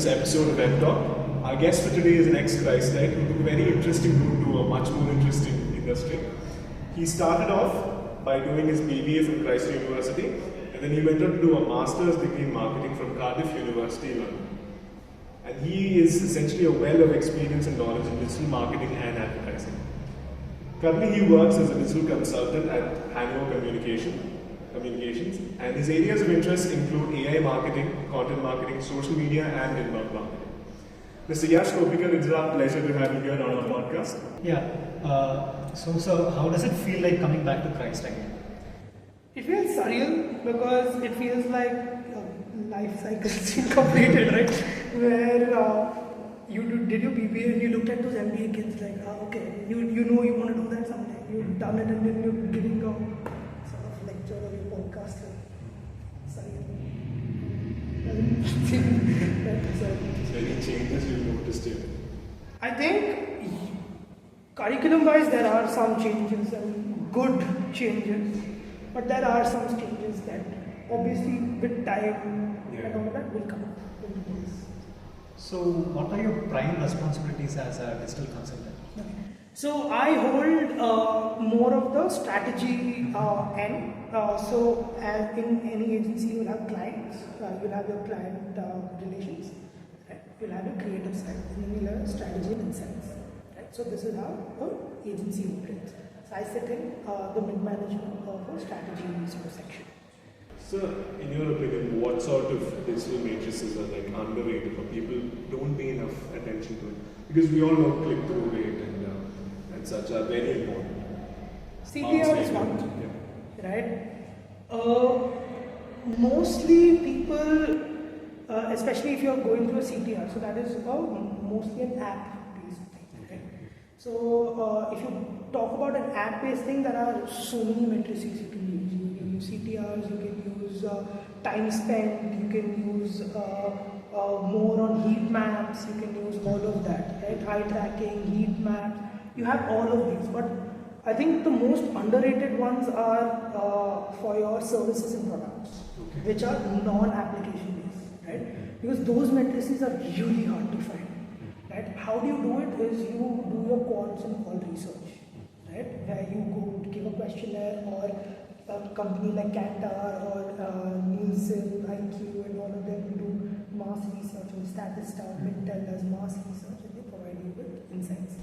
this episode of M-Talk. Our guest for today is an ex-Christite who took a very interesting route to a much more interesting industry. He started off by doing his BBA from Christ University, and then he went on to do a master's degree in marketing from Cardiff University in London. And he is essentially a well of experience and knowledge in digital marketing and advertising. Currently, he works as a digital consultant at Hanover Communications, and his areas of interest include AI marketing, content marketing, social media, and inbound marketing. Mr. Yash Koppikar, it's our pleasure to have you here on our podcast. Yeah. So how does it feel like coming back to Christ again? It feels surreal because it feels like life cycle is completed, right? Where you did your BBA and you looked at those MBA kids like, okay, you know you want to do that someday. You've done it and then you're giving a sort of lecture or your podcast. Surreal. So any changes you've noticed here? I think curriculum-wise there are some changes and good changes, but there are some changes that obviously with time and all that will come up. So what are your prime responsibilities as a digital consultant? Okay. So I hold more of the strategy end. So as in any agency you will have clients, you'll have your client relations, right? You'll have your creative side, and then you'll have strategy and insights. Right? So this is how an agency operates. So I sit in the mid-management of a strategy sort of section. So, in your opinion, what sort of digital matrices are like underrated or people don't pay enough attention to it? Because we all know click-through rate and such are very important. CTR is one, right? Mostly people, especially if you're going through a CTR, so that is mostly an app-based thing. Right? So if you talk about an app-based thing, there are so many matrices you can use. You can use CTRs, you can use time spent, you can use more on heat maps, you can use all of that, right? Eye tracking, heat maps, you have all of these. But I think the most underrated ones are for your services and products, which are non-application based, right? Because those matrices are really hard to find, right? How do you do it is you do your quants and qual research, right? Where you go give a questionnaire or a company like Kantar or Nielsen, IQ and all of them do mass research or Statista, Mintel does mass research and they provide you with insights,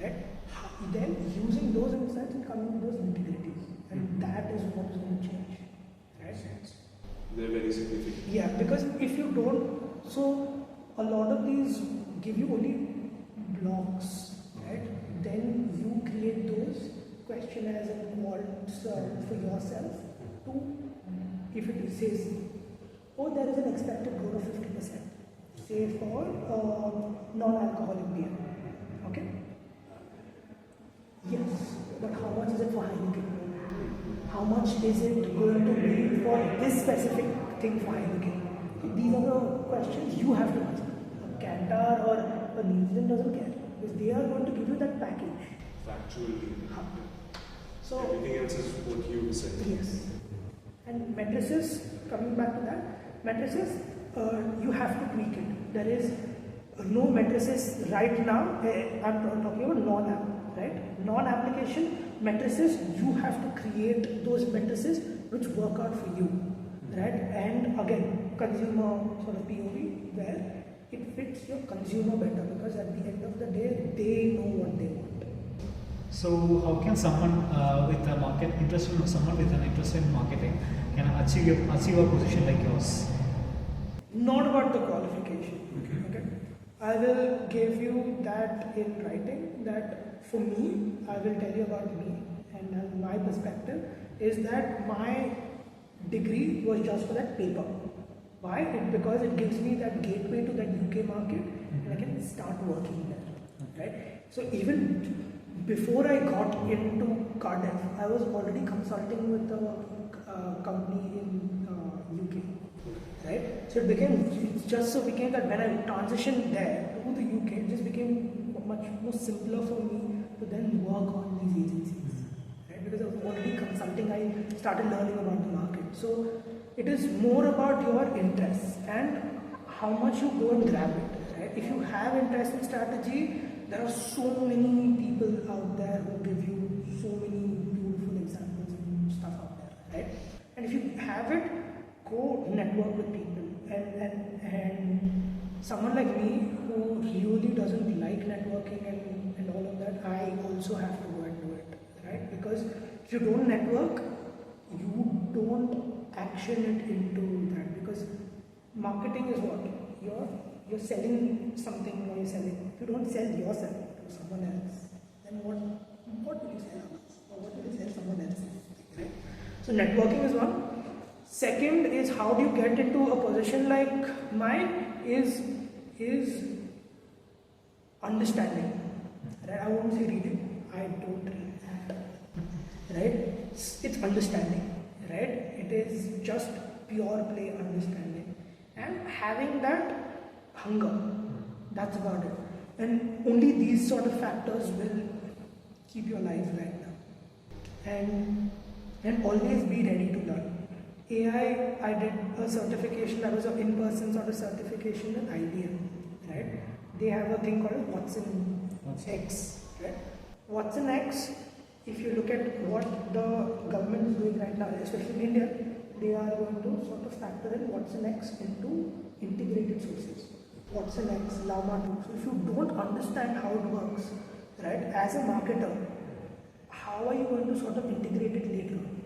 right? Then using those insights and coming to those integrities, and that is what is going to change, right? They're very significant. Yeah, because if you don't, so a lot of these give you only blocks, right? Then you create those questionnaires and quants for yourself to, if it says, oh, there is an expected growth of 50%, say for non-alcoholic beer, okay? Yes, but how much is it for Heineken? How much is it going to be for this specific thing for Heineken? These are the questions you have to answer. A Kantar or a Nielsen doesn't care because they are going to give you that package. Factually. So everything else is what you said. Yes. And matrices, coming back to that, matrices, you have to tweak it. There is no matrices right now. I'm talking about non-app. Right? Non-application matrices, you have to create those matrices which work out for you, right? And again, consumer sort of POV where it fits your consumer better because at the end of the day, they know what they want. So how can someone with an interest in marketing can achieve a position like yours? Not about the qualification. Okay? I will give you that in writing that for me, I will tell you about me and my perspective is that my degree was just for that paper. Why? Because it gives me that gateway to that UK market and I can start working there. Right? So even before I got into Cardiff, I was already consulting with a company in UK. Right? So it became that when I transitioned there to the UK, it just became much more simpler for me to then work on these agencies. Right? Because I was already consulting, I started learning about the market. So it is more about your interests and how much you go and grab it, right? If you have interest in strategy, there are so many people out there who give you so many beautiful examples and stuff out there, right? And if you have it, go network with people. And someone like me who really doesn't like networking and all of that, I also have to go and do it, right? Because if you don't network, you don't action it into that. Because marketing is what? You're selling something or you're selling. If you don't sell yourself to someone else, then what will you sell others? Or what will you sell someone else? Right? So networking is one. Second is how do you get into a position like mine is understanding. Right? I won't say reading. I don't read. Right? It's understanding. Right? It is just pure play understanding. And having that hunger, that's about it. And only these sort of factors will keep your life right now. And always be ready to learn. AI, I did a certification, that was an in-person sort of certification with IBM, right? They have a thing called Watson X, right? Watson X, if you look at what the government is doing right now, especially in India, they are going to sort of factor in Watson X into integrated sources. Watson X, Llama 2. So if you don't understand how it works, right, as a marketer, how are you going to sort of integrate it later on?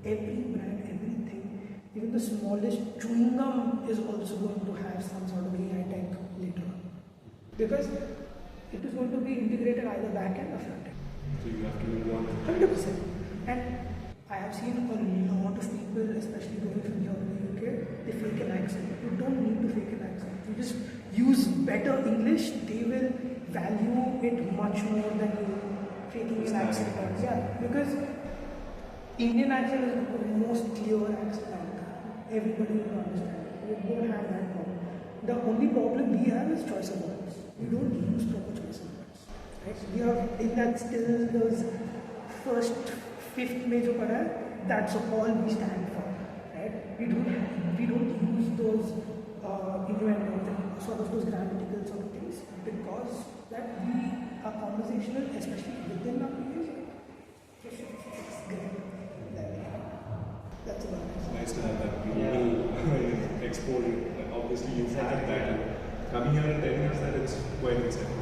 Every brand, everything, even the smallest chewing gum is also going to have some sort of AI tech later on. Because it is going to be integrated either back end or front end. So you have to move on. 100%. And I have seen a lot of people, especially going from here to the UK, they fake an accent. You don't need to fake an accent. You just use better English, they will value it much more than you faking an accent. Yeah, because Indian accent is the most clear accent out there. Everybody will understand it. You don't have that problem. The only problem we have is choice of words. We don't use proper choice of words. Right? We are in that still those first, fifth major para, that's all we stand for. Right? We don't use those innuendos and sort of those grammatical sort of things because that we are conversational, especially within our peers. It's great. That's about it. It's nice to have that global exposure. Obviously, you've had that. Coming here and telling us that it's quite insightful.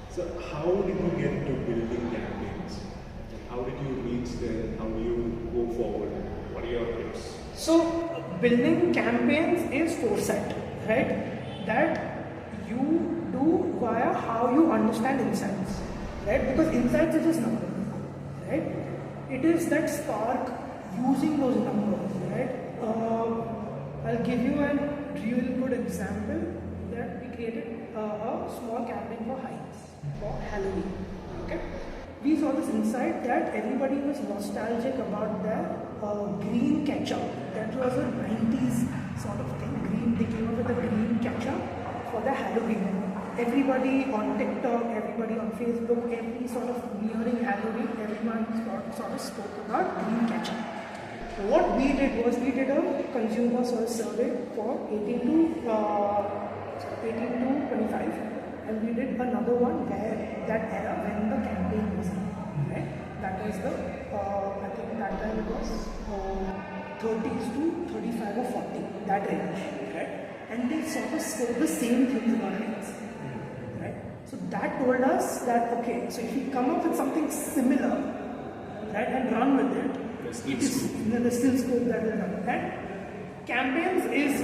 So how did you get into building campaigns? How did you reach there? How do you go forward? What are your tips? So, building campaigns is foresight, right? That you do via how you understand insights, right? Because insights are just numbers, right? It is that spark using those numbers, right? I'll give you a real good example that we created a small campaign for Heinz for Halloween. Okay, we saw this insight that everybody was nostalgic about their green ketchup. That was a 90s sort of thing. They came up with a green ketchup for the Halloween. Everybody on TikTok, everybody on Facebook, every sort of nearing Halloween, everyone sort of spoke about green ketchup. What we did was we did a consumer sort of survey for 18 to 25, and we did another one where that era when the campaign was in, right? That was the I think that time it was 30s to 35 or 40, that range, right? And they sort of spoke the same things about Heinz, right? So that told us that okay, so if we come up with something similar, right, and run with it, there's still scope that will run. And campaigns is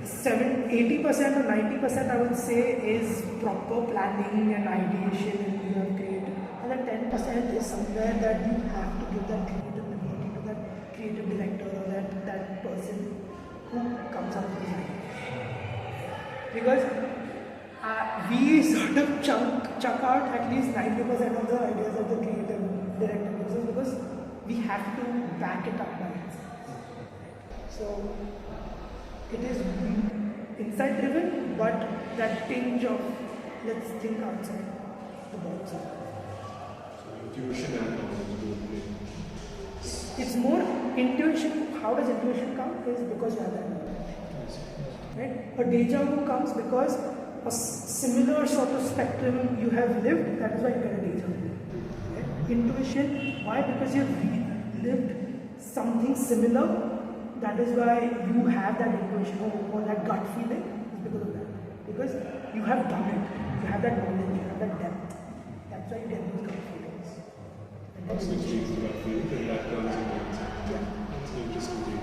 80% or 90% I would say is proper planning and ideation and you have created, and then 10% is somewhere that you have to give that creative liberty to that creative director or that person who comes up with this idea. Because we sort of chuck out at least 90% of the ideas of the creative director gives us because we have to back it up by ourselves. So it is insight driven, but that tinge of let's think outside the box. So intuition and knowledge. It's more intuition. How does intuition come? Is because you have that knowledge. Right? A deja vu comes because a similar sort of spectrum you have lived. That is why you get a deja vu. Right? Intuition. Why? Because you've lived something similar. That is why you have that intuition or that gut feeling. Is because of that. Because you have done it. You have that knowledge. You have that depth. That's why you get those gut feelings. Absolutely, it's the gut feeling, and that comes in the answer. Yeah. That's an interesting thing.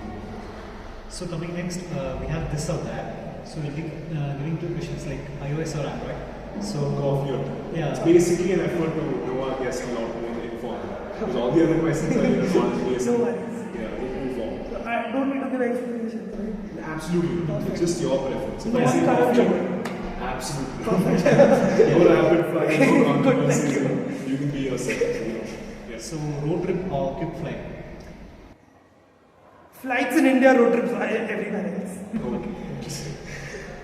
So coming next, we have this or that. So we'll be giving two questions like iOS or Android. So Go off your yeah. It's basically an effort to know our guests a lot more informed. Because all the other questions are knowledge based. No worries. Yeah, informed. So I don't need to give explanations, right? Absolutely. Perfect. It's just your preference. If No I say one coffee, corruption. absolutely. No rapid fire, no Good, controversies. thank You can be yourself. Yes. So road trip or quick flight? Flights in India, road trips everywhere else. Okay. Interesting.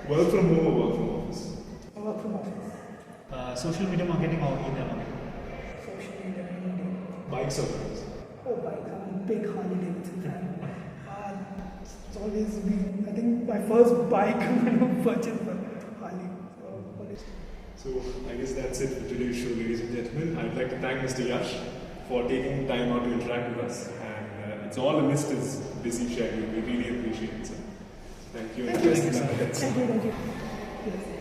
Work from home or work from office? I work from office. Social media marketing or email marketing? Social media, any day. Bikes or cars? Oh, bike. I'm a big Harley Davidson fan. It's always been, I think, my first bike when I purchased was Harley. So I guess that's it for today's show, ladies and gentlemen. I'd like to thank Mr. Yash for taking time out to interact with us. And it's all amidst his busy schedule. We really appreciate it, sir. Thank you. Thank you. Thank you. Yes.